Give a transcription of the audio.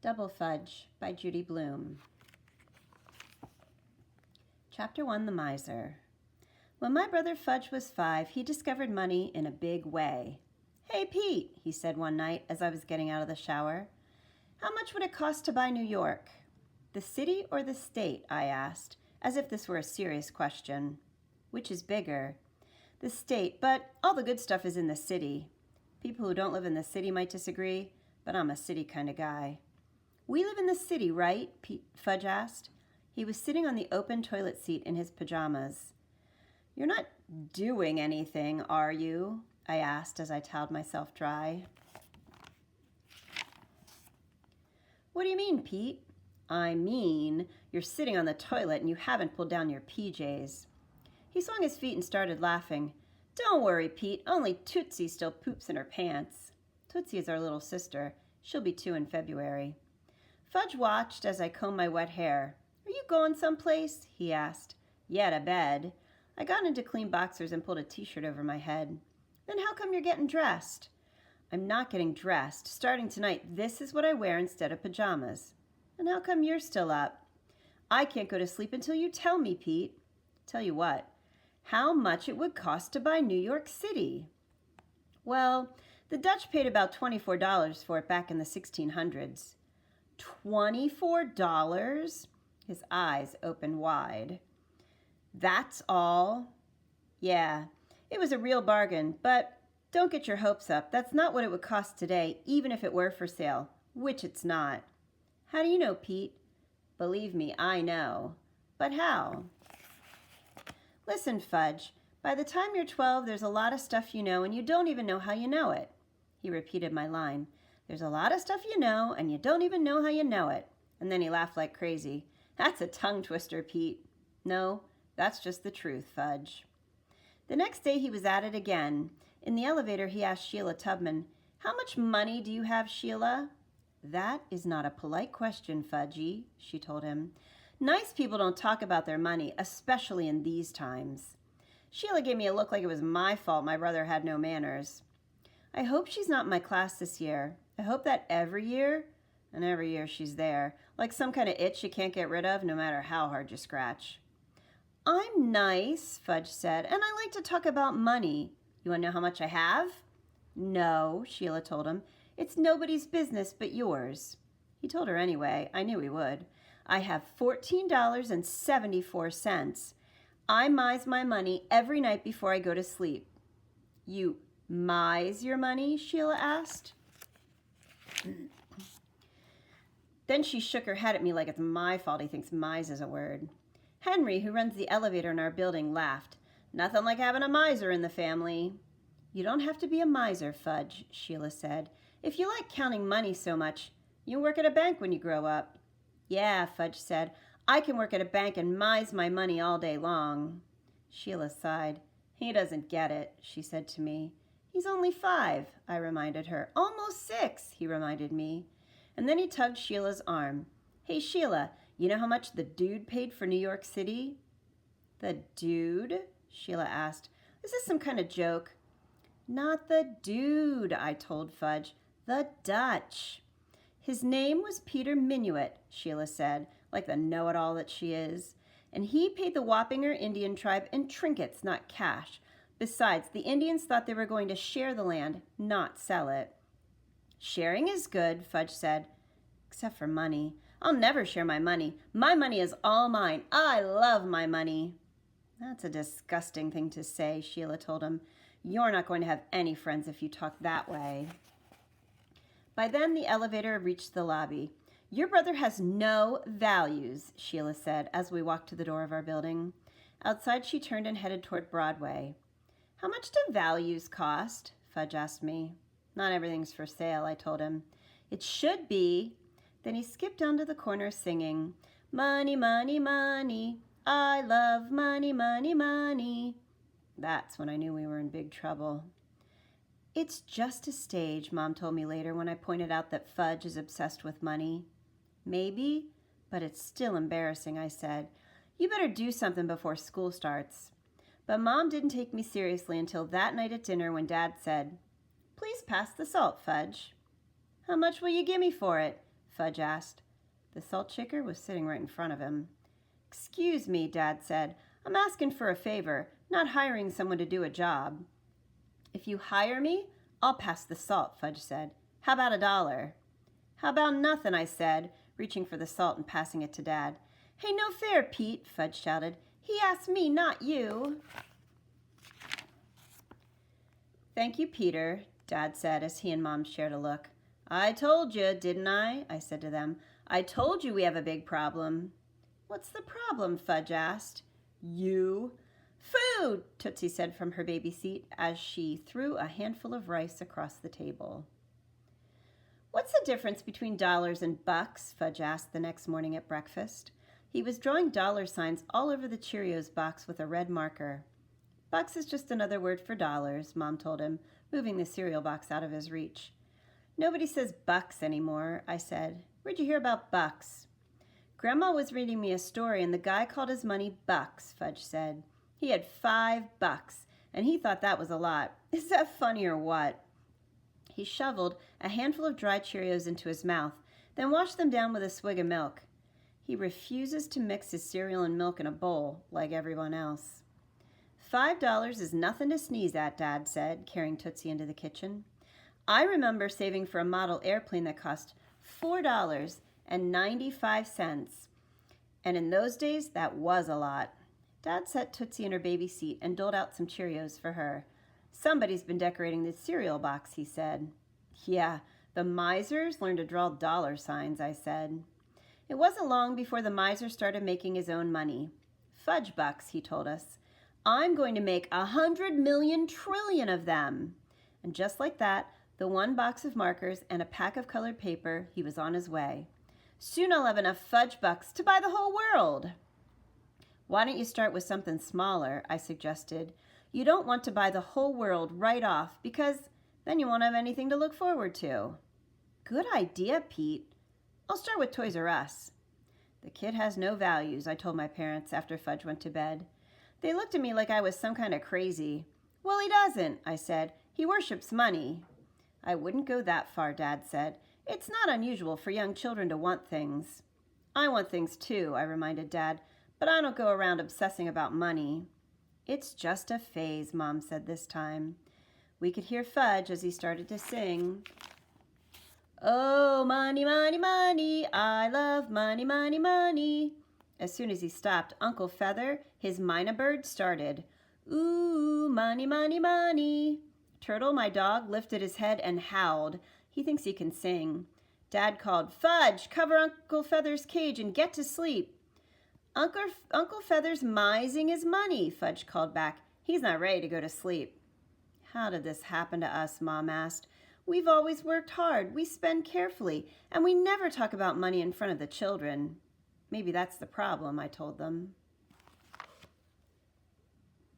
Double Fudge by Judy Blume. Chapter 1, The Miser. When my brother Fudge was 5, he discovered money in a big way. "Hey, Pete," he said one night as I was getting out of the shower. "How much would it cost to buy New York?" "The city or the state?" I asked, as if this were a serious question. "Which is bigger?" "The state, but all the good stuff is in the city." People who don't live in the city might disagree, but I'm a city kind of guy. "We live in the city, right?" Fudge asked. He was sitting on the open toilet seat in his pajamas. "You're not doing anything, are you?" I asked as I toweled myself dry. "What do you mean, Pete?" "I mean, you're sitting on the toilet and you haven't pulled down your PJs. He swung his feet and started laughing. "Don't worry, Pete. Only Tootsie still poops in her pants." Tootsie is our little sister. She'll be 2 in February. Fudge watched as I combed my wet hair. "Are you going someplace?" he asked. "Yeah, to bed." I got into clean boxers and pulled a t-shirt over my head. "Then how come you're getting dressed?" "I'm not getting dressed. Starting tonight, this is what I wear instead of pajamas." "And how come you're still up?" "I can't go to sleep until you tell me, Pete." "Tell you what?" "How much it would cost to buy New York City." "Well, the Dutch paid about $24 for it back in the 1600s. $24? His eyes opened wide. "That's all?" "Yeah, it was a real bargain, but don't get your hopes up. That's not what it would cost today, even if it were for sale, which it's not." "How do you know, Pete?" "Believe me, I know." "But how?" "Listen, Fudge, by the time you're 12, there's a lot of stuff you know, and you don't even know how you know it." He repeated my line. "There's a lot of stuff you know, and you don't even know how you know it." And then he laughed like crazy. "That's a tongue twister, Pete." "No, that's just the truth, Fudge." The next day he was at it again. In the elevator he asked Sheila Tubman, "How much money do you have, Sheila?" "That is not a polite question, Fudgy," she told him. "Nice people don't talk about their money, especially in these times." Sheila gave me a look like it was my fault my brother had no manners. "I hope she's not in my class this year. I hope that every year," and every year she's there, like some kind of itch you can't get rid of no matter how hard you scratch. "I'm nice," Fudge said, "and I like to talk about money. You want to know how much I have?" "No," Sheila told him. "It's nobody's business but yours." He told her anyway. I knew he would. "I have $14.74. I mise my money every night before I go to sleep." "You mise your money?" Sheila asked. Then she shook her head at me like it's my fault he thinks mise is a word. Henry, who runs the elevator in our building, laughed. "Nothing like having a miser in the family." "You don't have to be a miser, Fudge," Sheila said. "If you like counting money so much, you work at a bank when you grow up." "Yeah," Fudge said. "I can work at a bank and mise my money all day long." Sheila sighed. "He doesn't get it," she said to me. "He's only 5, I reminded her. "Almost 6, he reminded me. And then he tugged Sheila's arm. "Hey, Sheila, you know how much the dude paid for New York City?" "The dude?" Sheila asked. "Is this some kind of joke?" "Not the dude," I told Fudge. "The Dutch." "His name was Peter Minuit," Sheila said, like the know-it-all that she is. "And he paid the Wappinger Indian tribe in trinkets, not cash. Besides, the Indians thought they were going to share the land, not sell it." "Sharing is good," Fudge said. "Except for money. I'll never share my money. My money is all mine. I love my money." "That's a disgusting thing to say," Sheila told him. "You're not going to have any friends if you talk that way." By then, the elevator reached the lobby. "Your brother has no values," Sheila said as we walked to the door of our building. Outside, she turned and headed toward Broadway. "How much do values cost?" Fudge asked me. "Not everything's for sale," I told him. "It should be." Then he skipped down to the corner singing, "Money, money, money. I love money, money, money." That's when I knew we were in big trouble. "It's just a stage," Mom told me later when I pointed out that Fudge is obsessed with money. "Maybe, but it's still embarrassing," I said. "You better do something before school starts." But Mom didn't take me seriously until that night at dinner when Dad said, "Please pass the salt, Fudge." "How much will you give me for it?" Fudge asked. The salt shaker was sitting right in front of him. "Excuse me," Dad said. "I'm asking for a favor, not hiring someone to do a job." "If you hire me, I'll pass the salt," Fudge said. "How about $1?" "How about nothing?" I said, reaching for the salt and passing it to Dad. "Hey, no fair, Pete," Fudge shouted. "He asked me, not you." "Thank you, Peter," Dad said as he and Mom shared a look. "I told you, didn't I?" I said to them. "I told you we have a big problem." "What's the problem?" Fudge asked. "You." "Food," Tootsie said from her baby seat as she threw a handful of rice across the table. "What's the difference between dollars and bucks?" Fudge asked the next morning at breakfast. He was drawing dollar signs all over the Cheerios box with a red marker. "Bucks is just another word for dollars," Mom told him, moving the cereal box out of his reach. "Nobody says bucks anymore," I said. "Where'd you hear about bucks?" "Grandma was reading me a story and the guy called his money bucks," Fudge said. "He had $5, and he thought that was a lot. Is that funny or what?" He shoveled a handful of dry Cheerios into his mouth, then washed them down with a swig of milk. He refuses to mix his cereal and milk in a bowl, like everyone else. $5 is nothing to sneeze at, Dad said, carrying Tootsie into the kitchen. "I remember saving for a model airplane that cost $4.95, and in those days, that was a lot." Dad set Tootsie in her baby seat and doled out some Cheerios for her. "Somebody's been decorating the cereal box," he said. "Yeah, the misers learned to draw dollar signs," I said. It wasn't long before the miser started making his own money. "Fudge bucks," he told us. "I'm going to make 100 million trillion of them." And just like that, the one box of markers and a pack of colored paper, he was on his way. "Soon I'll have enough fudge bucks to buy the whole world." "Why don't you start with something smaller?" I suggested. "You don't want to buy the whole world right off because then you won't have anything to look forward to." "Good idea, Pete. I'll start with Toys R Us." "The kid has no values," I told my parents after Fudge went to bed. They looked at me like I was some kind of crazy. "Well, he doesn't," I said. "He worships money." "I wouldn't go that far," Dad said. "It's not unusual for young children to want things." "I want things too," I reminded Dad, "but I don't go around obsessing about money." "It's just a phase," Mom said this time. We could hear Fudge as he started to sing. "Oh, money, money, money, I love money, money, money." As soon as he stopped, Uncle Feather, his mynah bird, started. "Ooh, money, money, money." Turtle, my dog, lifted his head and howled. He thinks he can sing. Dad called, "Fudge, cover Uncle Feather's cage and get to sleep." Uncle Feather's mising his money," Fudge called back. "He's not ready to go to sleep." "How did this happen to us?" Mom asked. "We've always worked hard, we spend carefully, and we never talk about money in front of the children." "Maybe that's the problem," I told them.